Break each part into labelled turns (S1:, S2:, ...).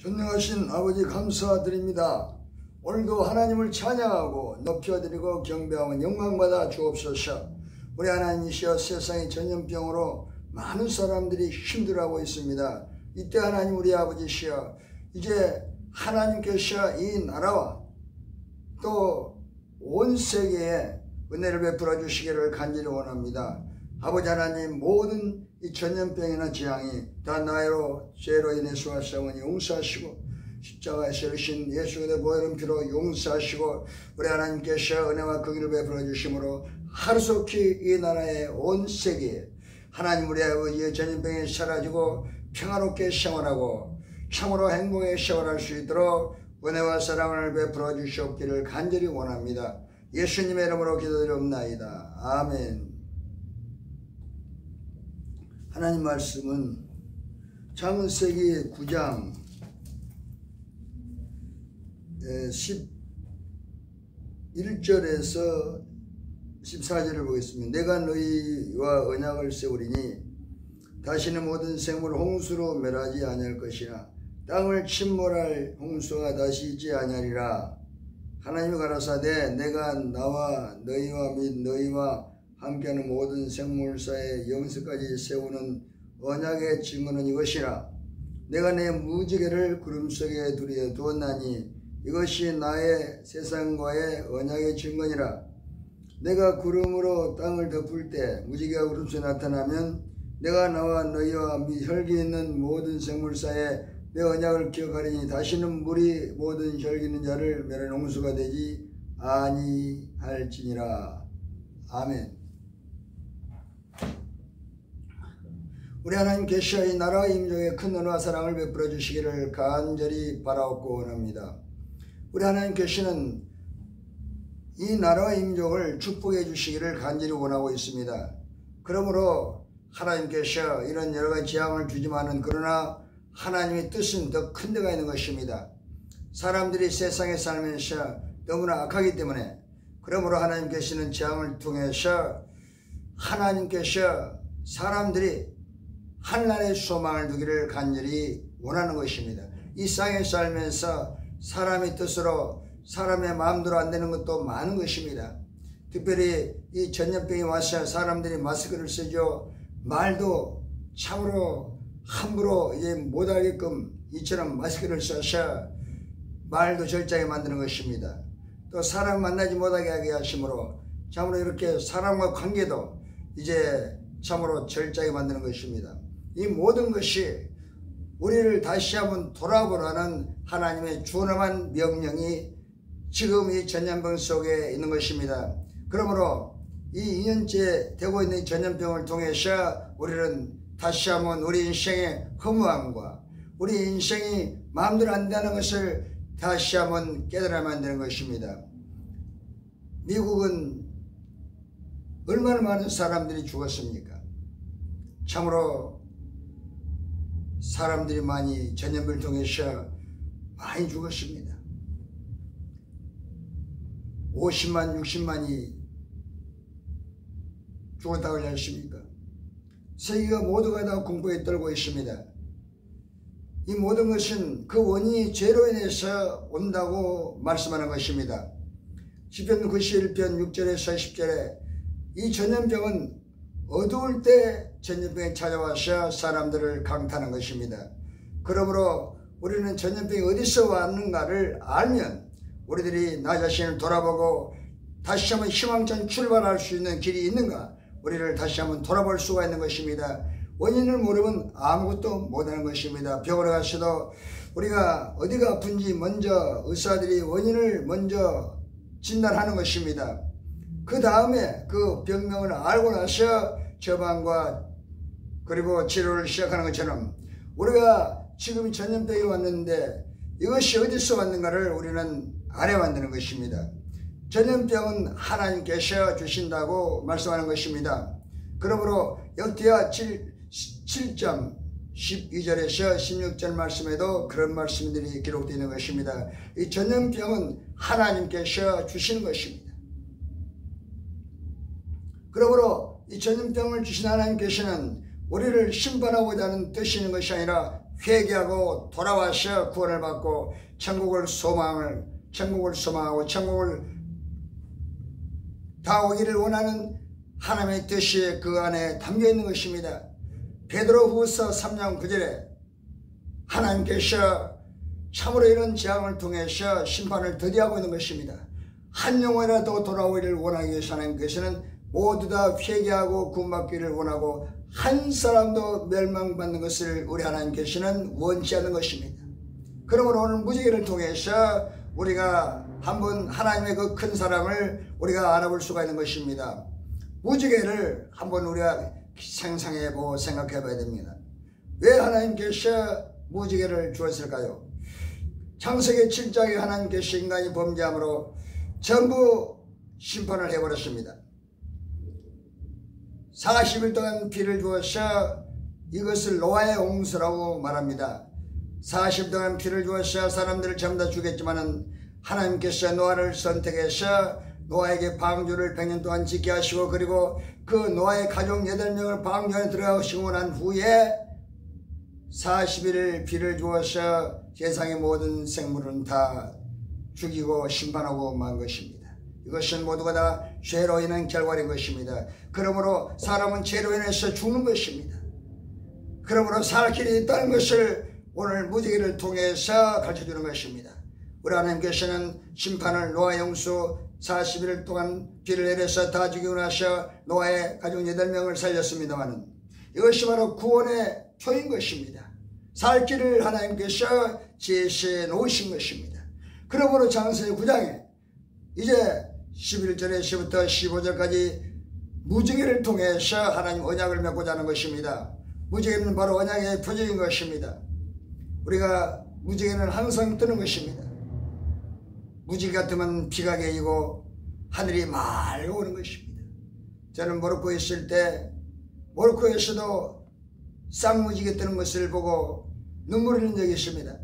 S1: 전능하신 아버지 감사드립니다. 오늘도 하나님을 찬양하고 높여드리고 경배하며 영광받아 주옵소서. 우리 하나님이시여, 세상의 전염병으로 많은 사람들이 힘들어하고 있습니다. 이때 하나님 우리 아버지시여, 이제 하나님께서 이 나라와 또 온 세계에 은혜를 베풀어 주시기를 간절히 원합니다. 아버지 하나님, 모든 이 전염병이나 재앙이 다 나로 죄로 인해서 왔사오니 용서하시고, 십자가에 세우신 예수 그리스도의 보혈의 피로 용서하시고, 우리 하나님께서 은혜와 긍휼을 베풀어 주심으로 하루속히 이 나라의 온 세계에 하나님 우리 아버지의 전염병이 사라지고 평화롭게 생활하고 참으로 행복하게 생활할 수 있도록 은혜와 사랑을 베풀어 주시옵기를 간절히 원합니다. 예수님의 이름으로 기도드리옵나이다. 아멘. 하나님 말씀은 창세기 9장 11절에서 14절을 보겠습니다. 내가 너희와 언약을 세우리니 다시는 모든 생물 홍수로 멸하지 아니할 것이나 땅을 침몰할 홍수가 다시 있지 아니하리라. 하나님이 가라사대 내가 나와 너희와 및 너희와 함께하는 모든 생물사의 영세까지 세우는 언약의 증거는 이것이라. 내가 내 무지개를 구름 속에 두리에 두었나니 이것이 나의 세상과의 언약의 증거니라. 내가 구름으로 땅을 덮을 때 무지개가 구름 속에 나타나면 내가 나와 너희와 및 혈기 있는 모든 생물사에 내 언약을 기억하리니 다시는 물이 모든 혈기 있는 자를 멸하는 홍수가 되지 아니할지니라. 아멘. 우리 하나님께서 이 나라와 임종에 큰 은혜와 사랑을 베풀어 주시기를 간절히 바라옵고 원합니다. 우리 하나님께서는 이 나라와 임종을 축복해 주시기를 간절히 원하고 있습니다. 그러므로 하나님께서 이런 여러 가지 재앙을 주지만은, 그러나 하나님의 뜻은 더 큰 데가 있는 것입니다. 사람들이 세상에 살면서 너무나 악하기 때문에, 그러므로 하나님께서는 재앙을 통해서 하나님께서 사람들이 하늘나라의 소망을 두기를 간절히 원하는 것입니다. 이 땅에 살면서 사람의 뜻으로 사람의 마음대로 안 되는 것도 많은 것입니다. 특별히 이 전염병이 와서 사람들이 마스크를 쓰죠. 말도 참으로 함부로 이제 못하게끔 이처럼 마스크를 써서 말도 절장하게 만드는 것입니다. 또 사람 만나지 못하게 하게 하심으로 참으로 이렇게 사람과 관계도 이제 참으로 절장하게 만드는 것입니다. 이 모든 것이 우리를 다시 한번 돌아보라는 하나님의 준엄한 명령이 지금 이 전염병 속에 있는 것입니다. 그러므로 이 2년째 되고 있는 전염병을 통해서 우리는 다시 한번 우리 인생의 허무함과 우리 인생이 마음대로 안 되는 것을 다시 한번 깨달아야 되는 것입니다. 미국은 얼마나 많은 사람들이 죽었습니까? 참으로 사람들이 많이 전염병을 통해서 많이 죽었습니다. 50만, 60만이 죽었다고 하지 않습니까? 세계가 모두가 다 공포에 떨고 있습니다. 이 모든 것은 그 원인이 죄로 인해서 온다고 말씀하는 것입니다. 시편 91편 6절에서 10절에 이 전염병은 어두울 때 전염병이 찾아와서 사람들을 강타하는 것입니다. 그러므로 우리는 전염병이 어디서 왔는가를 알면 우리들이 나 자신을 돌아보고 다시 한번 희망찬 출발할 수 있는 길이 있는가, 우리를 다시 한번 돌아볼 수가 있는 것입니다. 원인을 모르면 아무것도 못하는 것입니다. 병원에 가서도 우리가 어디가 아픈지 먼저 의사들이 원인을 먼저 진단하는 것입니다. 그 다음에 그 병명을 알고 나서 처방과 그리고 치료를 시작하는 것처럼 우리가 지금 전염병이 왔는데 이것이 어디서 왔는가를 우리는 알아야 한다는 것입니다. 전염병은 하나님께서 주신다고 말씀하는 것입니다. 그러므로 역대하 7장 12절에서 16절 말씀에도 그런 말씀들이 기록되어 있는 것입니다. 이 전염병은 하나님께서 주시는 것입니다. 그러므로 이 전염병을 주신 하나님께서는 우리를 심판하고자 하는 뜻이 있는 것이 아니라 회개하고 돌아와서 구원을 받고 천국을 소망하고 천국을 다 오기를 원하는 하나님의 뜻이 그 안에 담겨 있는 것입니다. 베드로후서 3장 9절에 하나님께서 참으로 이런 재앙을 통해서 심판을 더디하고 있는 것입니다. 한 영혼이라도 돌아오기를 원하기 위해서 하나님께서는 모두 다 회개하고 구원받기를 원하고 한 사람도 멸망받는 것을 우리 하나님께서는 원치 않는 것입니다. 그러므로 오늘 무지개를 통해서 우리가 한번 하나님의 그 큰 사랑을 우리가 알아볼 수가 있는 것입니다. 무지개를 한번 우리가 생각해보고 생각해 봐야 됩니다. 왜 하나님께서 무지개를 주었을까요? 창세기 7장에 하나님께서 인간이 범죄함으로 전부 심판을 해버렸습니다. 40일 동안 비를 주어서 이것을 노아의 홍수라고 말합니다. 40일 동안 비를 주어서 사람들을 전부 다 죽였지만은 하나님께서 노아를 선택해서 노아에게 방주를 100년 동안 짓게 하시고 그리고 그 노아의 가족 8명을 방주 안에 들어가시고 난 후에 40일 비를 주어서 세상의 모든 생물은 다 죽이고 심판하고 만 것입니다. 이것은 모두가 다 죄로 인한 결과인 것입니다. 그러므로 사람은 죄로 인해서 죽는 것입니다. 그러므로 살 길이 있다는 것을 오늘 무지개를 통해서 가르쳐주는 것입니다. 우리 하나님께서는 심판을 노아 홍수 40일 동안 비를 내려서 다 죽이고 나서 노아의 가족 8명을 살렸습니다만 이것이 바로 구원의 표인 것입니다. 살 길을 하나님께서 제시해 놓으신 것입니다. 그러므로 창세기 9장에 이제 11절에서부터 15절까지 무지개를 통해서 하나님 언약을 맺고자 하는 것입니다. 무지개는 바로 언약의 표적인 것입니다. 우리가 무지개는 항상 뜨는 것입니다. 무지개 같으면 비가 개이고 하늘이 맑고 오는 것입니다. 저는 모로코에 있을 때 모로코에서도 쌍무지개 뜨는 것을 보고 눈물을 흘린 적이 있습니다.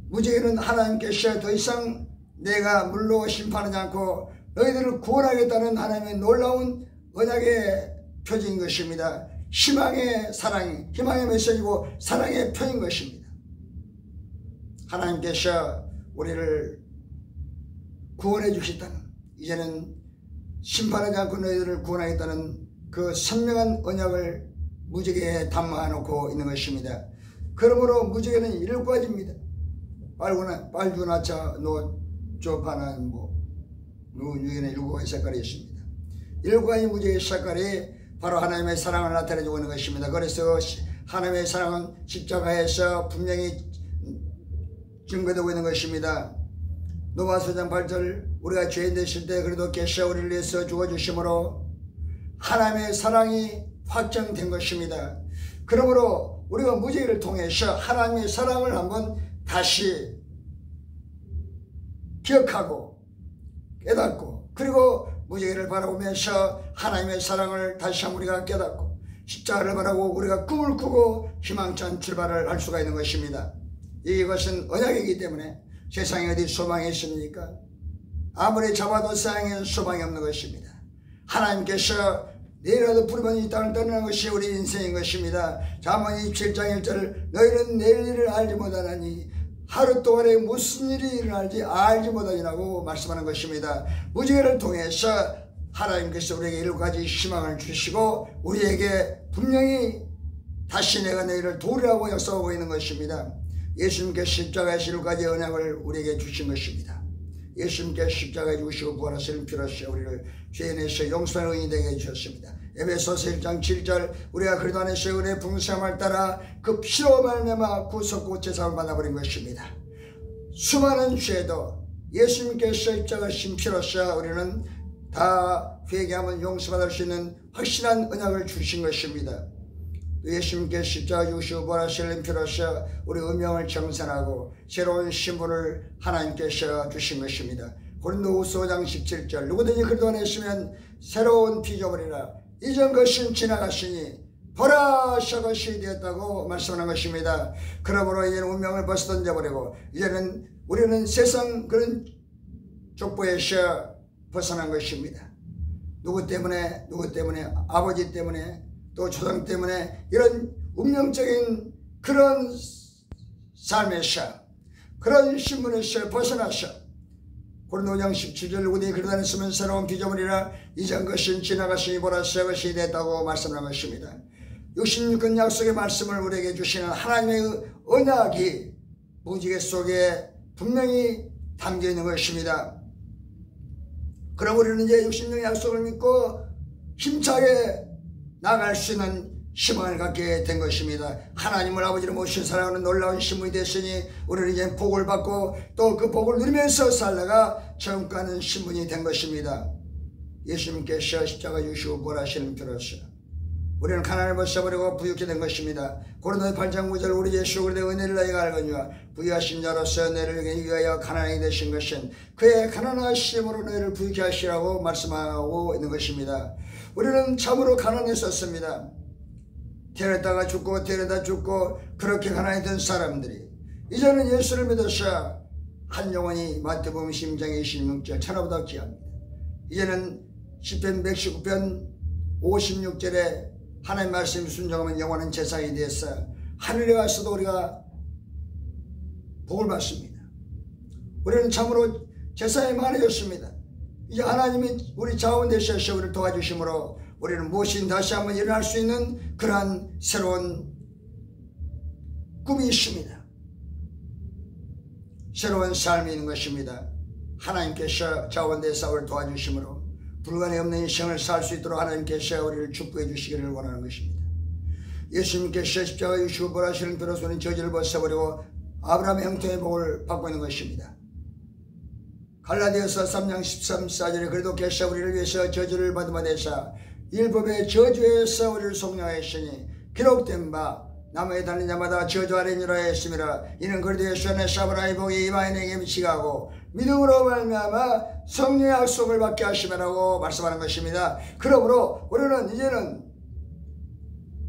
S1: 무지개는 하나님께서 더 이상 내가 물로 심판하지 않고 너희들을 구원하겠다는 하나님의 놀라운 언약의 표징인 것입니다. 희망의 사랑이 희망의 메시지고 사랑의 표인 것입니다. 하나님께서 우리를 구원해 주시다는 이제는 심판하지 않고 너희들을 구원하겠다는 그 선명한 언약을 무지개에 담아 놓고 있는 것입니다. 그러므로 무지개는 7가지입니다. 빨주나차 노조파는 유엔의 7가지 색깔이 있습니다. 7가지 무지개의 색깔이 바로 하나님의 사랑을 나타내주고 있는 것입니다. 그래서 하나님의 사랑은 십자가에서 분명히 증거되고 있는 것입니다. 로마서 4장 8절 우리가 죄인 되실 때 그래도 계셔 우리를 위해서 죽어주심으로 하나님의 사랑이 확정된 것입니다. 그러므로 우리가 무지개를 통해서 하나님의 사랑을 한번 다시 기억하고 깨닫고 그리고 무지개를 바라보면서 하나님의 사랑을 다시 한번 우리가 깨닫고 십자가를 바라고 우리가 꿈을 꾸고 희망찬 출발을 할 수가 있는 것입니다. 이것은 언약이기 때문에 세상에 어디 소망이 있습니까? 아무리 잡아도 세상에 소망이 없는 것입니다. 하나님께서 내일이라도 부르면 이 땅을 떠나는 것이 우리 인생인 것입니다. 잠언 27장 1절 너희는 내일 일을 알지 못하나니 하루 동안에 무슨 일이 일어날지 알지 못하니라고 말씀하는 것입니다. 무지개를 통해서 하나님께서 우리에게 7가지 희망을 주시고 우리에게 분명히 다시 내가 너희를 도우리라고 약속하고 있는 것입니다. 예수님께서 십자가에서 7가지 언약을 우리에게 주신 것입니다. 예수님께서 십자가에 죽으시고 부활하시는 피로써 우리를 죄인에서 용서하는 의인이 되게 해주셨습니다. 에베소서 1장 7절 우리가 그리스도 안에서 은혜의 풍성함을 따라 그 피로 말미암아 구속고 제사를 받아버린 것입니다. 수많은 죄도 예수님께서 십자가신 피로써 우리는 다 회개하면 용서받을 수 있는 확실한 언약을 주신 것입니다. 예수님께서 십자가 죽으시고 부활하시는 피로써 우리 운명을 정산하고 새로운 신분을 하나님께서 주신 것입니다. 고린도후서 5장 17절 누구든지 그리스도 안에 있으면 새로운 피조물이라 이전 것은 지나갔으니 보라 새 것이 되었다고 말씀하는 것입니다. 그러므로 이제는 운명을 벌써 던져버리고 이제는 우리는 세상 그런 족보에서 벗어난 것입니다. 누구 때문에 아버지 때문에 또 조상 때문에 이런 운명적인 그런 삶에서 그런 신분에서 벗어나서 고린도 5장 17절 누구든지 그러다 했으면 새로운 피조물이라 이전 것은 지나갔으니 보라 새 것이 됐다고 말씀한 것입니다. 66권 약속의 말씀을 우리에게 주시는 하나님의 언약이 무지개 속에 분명히 담겨 있는 것입니다. 그럼 우리는 이제 66의 약속을 믿고 힘차게 나갈 수 있는 희망을 갖게 된 것입니다. 하나님을 아버지로 모신 사랑하는 놀라운 신분이 됐으니 우리는 이제 복을 받고 또 그 복을 누리면서 살다가 천국가는 신분이 된 것입니다. 예수님께서 십자가 주시고 부활하시는 피로써 우리는 가난을 벗어버리고 부유케 된 것입니다. 고린도 8장 9절 우리 예수 그리스도의 은혜를 너희가 알거니와 부유하신 자로서 너희를 위하여 가난하게 되신 것은 그의 가난하심으로 너희를 부유케 하시라고 말씀하고 있는 것입니다. 우리는 참으로 가난했었습니다. 데려다가 죽고 데려다 죽고 그렇게 가난했던 사람들이 이제는 예수를 믿어서 한 영혼이 마태복음 10장 26절 천하보다 귀합니다. 이제는 시편 119편 56절에 하나님 말씀이 순종하면 영원한 재산이 되어서 하늘에 가서도 우리가 복을 받습니다. 우리는 참으로 재산이 많아졌습니다. 이제 하나님이 우리 자원 되셔서 우리를 도와주심으로 우리는 무엇이든 다시 한번 일어날 수 있는 그러한 새로운 꿈이 있습니다. 새로운 삶이 있는 것입니다. 하나님께서 자원되사 우리를 도와주심으로 불가능이 없는 인생을 살 수 있도록 하나님께서 우리를 축복해 주시기를 원하는 것입니다. 예수님께서 십자가에 주시고 부활하시는 비로소 우리는 저주를 벗어버리고 아브라함의 형통의 복을 받고 있는 것입니다. 갈라디아서 3장 13, 14절에 그래도 계셔 우리를 위해서 저주를 받으마 되사 율법의 저주에서 우리를 속량하였으니 기록된 바 나무에 달린 자마다 저주 아래니라 했음이라. 이는 그리스도 예수 안에 사브라의 복이 이마에 내게 미치가고 믿음으로 말미암아 성령의 약속을 받게 하시면라고 말씀하는 것입니다. 그러므로 우리는 이제는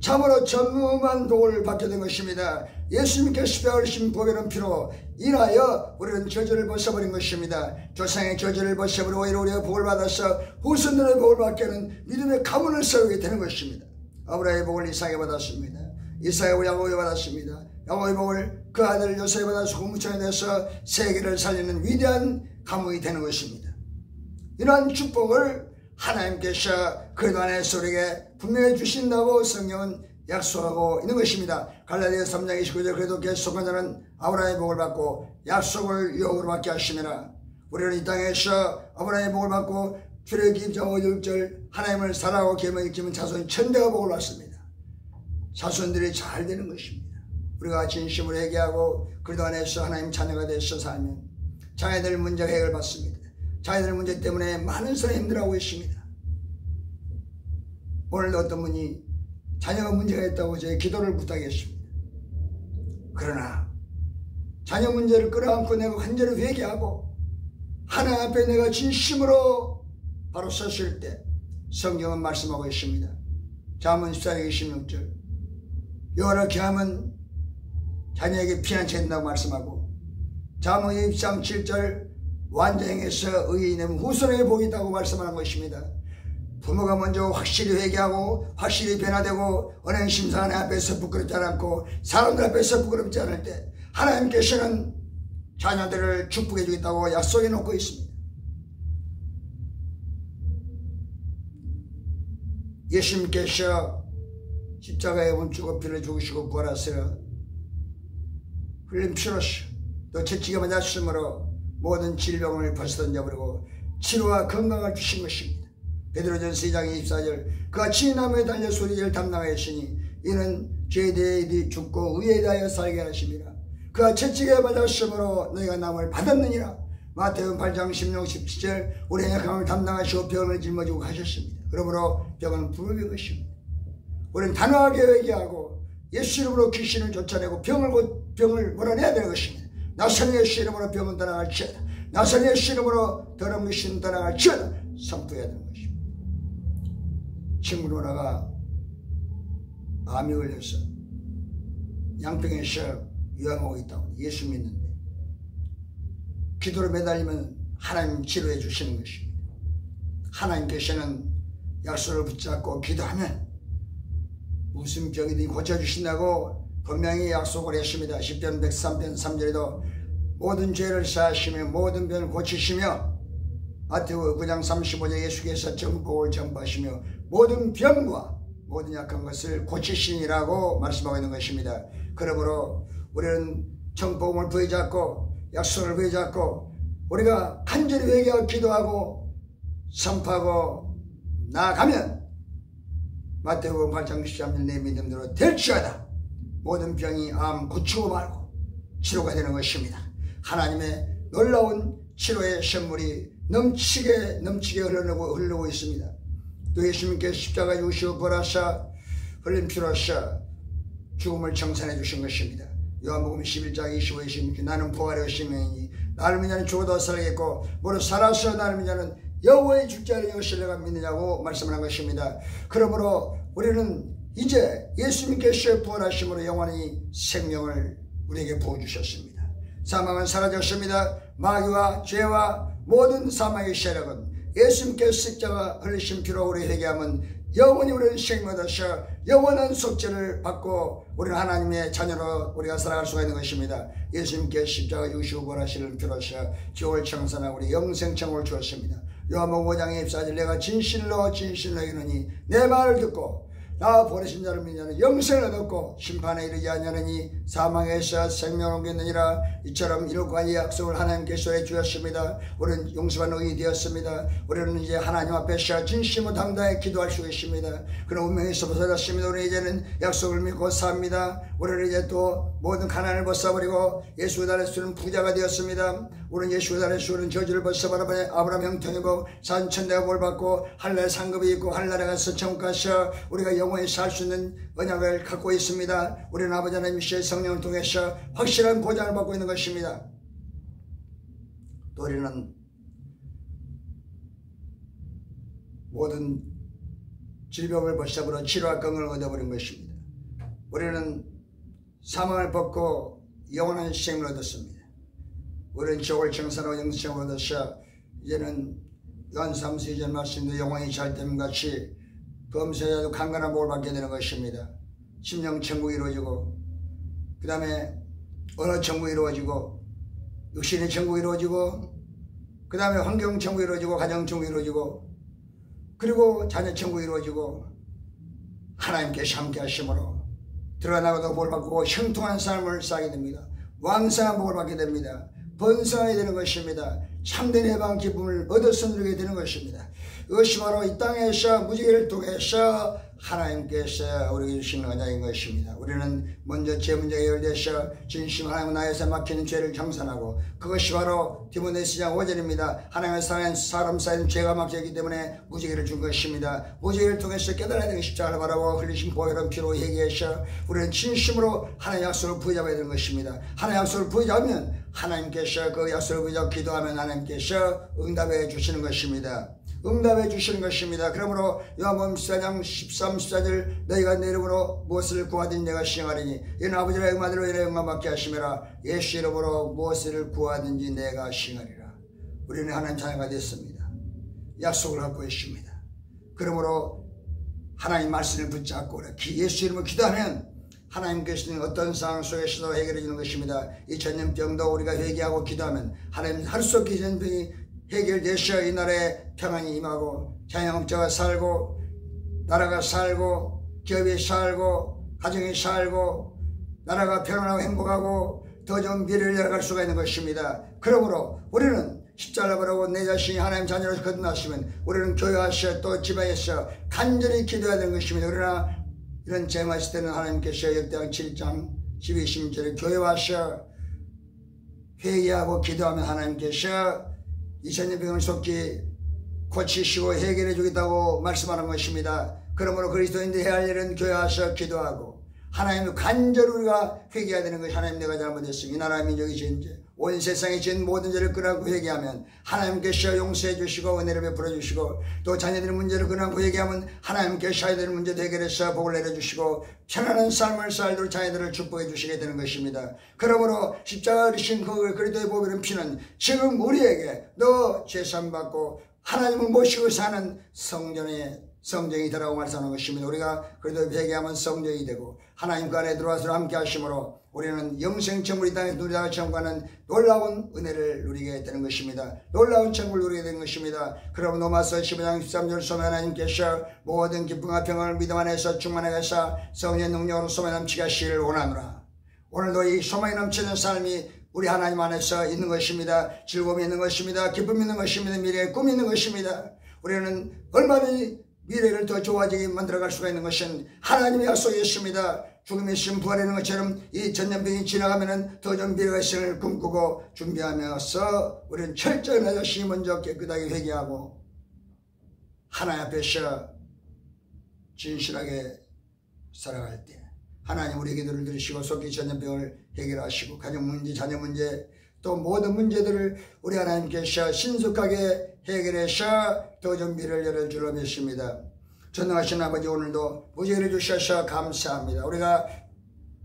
S1: 참으로 전무한 복을 받게 된 것입니다. 예수님께서 십자가를 지신 보배로운 피로 인하여 우리는 저주를 벗어버린 것입니다. 조상의 저주를 벗어버리고 이로 우리가 복을 받아서 후손들의 복을 받게 하는 믿음의 가문을 세우게 되는 것입니다. 아브라함의 복을 이삭에게 받았습니다. 이삭의 야곱에게 받았습니다. 야곱의 복을 그 아들 요셉에게 받아서 국무총리 돼서 세계를 살리는 위대한 가문이 되는 것입니다. 이러한 축복을 하나님께서 그리스도 안에서 우리에게 분명히 주신다고 성경은 약속하고 있는 것입니다. 갈라디아서 3장 29절 그래도 계속한 자는 아브라함의 복을 받고 약속을 유혹으로 받게 하시니라. 우리는 이 땅에서 아브라함의 복을 받고 출애굽기 2장 5절 하나님을 사랑하고 계명을 지키면 자손이 천대가 복을 받습니다. 자손들이 잘 되는 것입니다. 우리가 진심으로 회개하고 그리스도 안에서 하나님 자녀가 되어서 살면 자녀들 문제가 해결받습니다. 자녀들 문제 때문에 많은 사람이 힘들어하고 있습니다. 오늘도 어떤 분이 자녀가 문제가 있다고 저희 기도를 부탁했습니다. 그러나 자녀 문제를 끌어안고 내가 간절히 회개하고 하나님 앞에 내가 진심으로 바로 섰을 때 성경은 말씀하고 있습니다. 잠언 14장 26절 여호와를 기하면 자녀에게 피난처가 된다고 말씀하고 잠언 23장 7절 완전행에서 의인은 후손에게 복이 있다고 말씀하는 것입니다. 부모가 먼저 확실히 회개하고 확실히 변화되고 언행심사 하나님 앞에서 부끄럽지 않고 사람들 앞에서 부끄럽지 않을 때 하나님께서는 자녀들을 축복해 주겠다고 약속해 놓고 있습니다. 예수님께서 십자가에 몸주고 피를 죽으시고 부활하시어 흘린 피로서 또 채찍에 맞았으므로 모든 질병을 벗어던져버리고 치료와 건강을 주신 것입니다. 베드로전서 2장 24절 그가 나무에 달려 소리를 담당하였으니 이는 죄에 대해 죽고 의에 대하여 살게 하심이라. 그가 채찍에 맞았으므로 너희가 남을 받았느니라. 마태복음 8장 16, 17절 우리의 약함을 담당하시고 병을 짊어지고 가셨습니다. 그러므로 병은 불법인 것입니다. 우리는 단호하게 회개하고 예수 이름으로 귀신을 쫓아내고 병을 몰아내야 되는 것입니다. 나선 예수 이름으로 병은 떠나갈지어다. 나선 예수 이름으로 더러운 귀신은 떠나갈지어다. 선포해야 되는 것입니다. 친구 누나가 암이 걸려서 양평에서 유암하고 있다고 예수 믿는데 기도로 매달리면 하나님 치료해 주시는 것입니다. 하나님께서는 약속을 붙잡고 기도하면 무슨 병이든 고쳐주신다고 분명히 약속을 했습니다. 10편 103편 3절에도 모든 죄를 사하시며 모든 병을 고치시며 마태복음 9장 35절에 예수께서 정복을 전파하시며 모든 병과 모든 약한 것을 고치시니라고 말씀하고 있는 것입니다. 그러므로 우리는 정복음을 부여잡고 약속을 부여잡고 우리가 간절히 회개하고 기도하고 선포하고 나아가면 마태복음 8장 13절 내 믿음대로 될지어다 모든 병이 암 고치고 말고 치료가 되는 것입니다. 하나님의 놀라운 치료의 선물이 넘치게 흐르고 있습니다. 또 예수님께서 십자가에 죽으시고 부활하사 흘린 피로 하사 죽음을 청산해 주신 것입니다. 요한복음 11장 25, 26 나는 부활의 생명이니 나를 믿는 자는 죽어도 살겠고 무릇 살아서 나를 믿는 자는 여호와의 죽지 않은 것을 내가 믿느냐고 말씀을 한 것입니다. 그러므로 우리는 이제 예수님께서 부활하심으로 영원히 생명을 우리에게 부어주셨습니다. 사망은 사라졌습니다. 마귀와 죄와 모든 사망의 세력은 예수님께서 십자가 흘리신 피로 우리 회개하면 영원히 우리는 생명을 얻으셔 영원한 속죄를 받고 우리는 하나님의 자녀로 우리가 살아갈 수가 있는 것입니다. 예수님께서 십자가 죽으시고 부활하시는 피로서 지옥을 청산하고 우리 영생청을 주었습니다. 요한복음 5장 24절 내가 진실로 이르노니 내 말을 듣고 나 보내신 자를 믿는 영생을 얻었고 심판에 이르지 아니하느니 사망에서 생명을 얻겠느니라. 이처럼 이룩과 약속을 하나님께서 해주셨습니다. 우리는 용서받는 의인이 되었습니다. 우리는 이제 하나님 앞에서 진심으로 당당히 기도할 수 있습니다. 그런 운명에서 벗어났습니다. 우리는 이제는 약속을 믿고 삽니다. 우리는 이제 또 모든 가난을 벗어버리고 예수 안에서 주는 부자가 되었습니다. 우리는 예수 안에서 주는 저주를 벗어버려 아브라함 형통의 복 산천대가 볼 받고 하늘나라에 상급이 있고 하늘나라에 가서 천국 가서 우리가 영원히 살 수 있는 언약을 갖고 있습니다. 우리는 아버지 하나님의 성령을 통해서 확실한 보장을 받고 있는 것입니다. 또 우리는 모든 질병을 벗어버려 치료와 건강을 얻어버린 것입니다. 우리는 사망을 벗고 영원한 생명을 얻었습니다. 우리는 지옥을 청산하고 영생을 얻어서 이제는 요한 3서 이전 말씀도 영원히 잘 됨 같이 범죄자도 강건한 복을 받게 되는 것입니다. 심령천국이 이루어지고 그 다음에 언어천국이 이루어지고 육신의 천국이 이루어지고 그 다음에 환경천국이 이루어지고 가정천국이 이루어지고 그리고 자녀천국이 이루어지고 하나님께서 함께 하심으로 들어나가도 복을 받고 형통한 삶을 살게 됩니다. 왕성한 복을 받게 됩니다. 번성하게 되는 것입니다. 참된 해방 기쁨을 얻어서 누리게 되는 것입니다. 이것이 바로 이 땅에서 무지개를 통해서 하나님께서 우리에게 주신 언약인 것입니다. 우리는 먼저 죄 문제가 해결돼서 진심 하나님 나에서 막히는 죄를 청산하고 그것이 바로 디모데서 2장 5절입니다. 하나님의 사랑하는 사람 사이는 죄가 막혀있기 때문에 무지개를 준 것입니다. 무지개를 통해서 깨달아야 되는 십자가를 바라보고 흘리신 보혈은 피로 회개해서 우리는 진심으로 하나님의 약속을 부여잡아야 되는 것입니다. 하나님의 약속을 부여잡으면 하나님께서 그 약속을 부여잡고 기도하면 하나님께서 응답해 주시는 것입니다. 응답해 주시는 것입니다. 그러므로 요한복음 14장 13, 14절 너희가 내 이름으로 무엇을 구하든지 내가 시행하리니 이는 아버지의 응하대로 이의 응만 받게 하심이라. 예수 이름으로 무엇을 구하든지 내가 시행하리라. 우리는 하나님 자녀가 됐습니다. 약속을 갖고 있습니다. 그러므로 하나님 말씀을 붙잡고 예수 이름으로 기도하면 하나님께서는 어떤 상황 속에서도 해결해 주는 것입니다. 이 전염병도 우리가 회개하고 기도하면 하나님 할 수 없게 전염병이 해결되셔 이 나라에 평안이 임하고 자영업자가 살고 나라가 살고 기업이 살고 가정이 살고 나라가 평안하고 행복하고 더 좋은 미래를 열어갈 수가 있는 것입니다. 그러므로 우리는 십자가를 바라고 내 자신이 하나님 자녀로 거듭났으면 우리는 교회와서 또 집안에서 간절히 기도해야 되는 것입니다. 그러나 이런 재마 시대는 하나님께서 역대상 7장 12, 16절에 교회와서 회개하고 기도하면 하나님께서 이 전염병을 속히 고치시고 해결해 주겠다고 말씀하는 것입니다. 그러므로 그리스도인들이 해야 할 일은 교회 와서 기도하고 하나님을 간절히 우리가 회개해야 되는 것이 하나님 내가 잘못했으니 이 나라 민족이 지은 죄 온 세상에 지은 모든 죄를 끊고 회개하면 하나님께서 용서해 주시고 은혜를 베풀어 주시고 또 자녀들의 문제를 끊고 회개하면 하나님께서 자녀들의 문제도 해결해서 복을 내려주시고 편안한 삶을 살도록 자녀들을 축복해 주시게 되는 것입니다. 그러므로 십자가 어리신 그 그리스도의 보혈의 피는 지금 우리에게 너 죄산 받고 하나님을 모시고 사는 성전의 성령이 되라고 말씀하는 것입니다. 우리가 그래도 회개하면 성령이 되고 하나님 그 안에 들어와서 함께 하심으로 우리는 영생천국을 이 땅에 누리다가 천국하는 놀라운 은혜를 누리게 되는 것입니다. 놀라운 천국을 누리게 되는 것입니다. 그럼 로마서 15장 13절 소매 하나님께서 모든 기쁨과 평안을 믿음 안에서 충만하게 하사 성령의 능력으로 소매 넘치게 하시기를 원하노라. 오늘도 이 소망이 넘치는 삶이 우리 하나님 안에서 있는 것입니다. 즐거움이 있는 것입니다. 기쁨이 있는 것입니다. 미래의 꿈이 있는 것입니다. 우리는 얼마든지 미래를 더 좋아지게 만들어갈 수가 있는 것은 하나님의 약속이 있습니다. 죽음의 신 부활하는 것처럼 이 전염병이 지나가면은 더 좋은 미래가 있음을 꿈꾸고 준비하면서 우리는 철저히 나 자신이 먼저 깨끗하게 회개하고 하나님 앞에서 진실하게 살아갈 때 하나님 우리 기도를 들으시고 속히 전염병을 해결하시고 가정 문제, 자녀 문제 또 모든 문제들을 우리 하나님께서 신속하게 해결해서 더 준비를 열어주려 믿습니다. 전능하신 아버지 오늘도 무죄를 주셔서 감사합니다. 우리가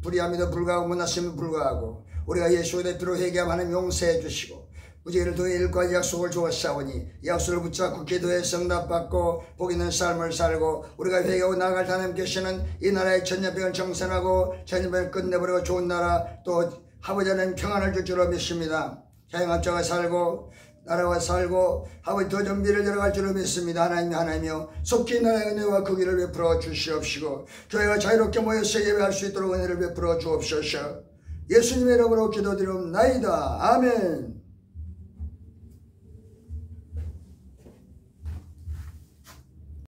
S1: 불의함에도 불구하고 못났음에도 불구하고 우리가 예수의 대표로 회개하면 하나님 용서해 주시고 무죄를 더해 일과 약속을 주었사오니 약속을 붙잡고 기도해 성답받고 복 있는 삶을 살고 우리가 회개하고 나아갈 하나님께서는 이 나라의 전염병을 정산하고 전염병을 끝내버리고 좋은 나라 또 아버지 하나님 평안을 줄 줄로 믿습니다. 자영업자가 살고 나라가 살고 아버지 더 준비를 열어갈 줄로 믿습니다. 하나님이여 속히 나라의 은혜와 그 길을 베풀어 주시옵시고 교회가 자유롭게 모여서 예배할 수 있도록 은혜를 베풀어 주옵소서. 예수님의 이름으로 기도드리옵나이다. 아멘.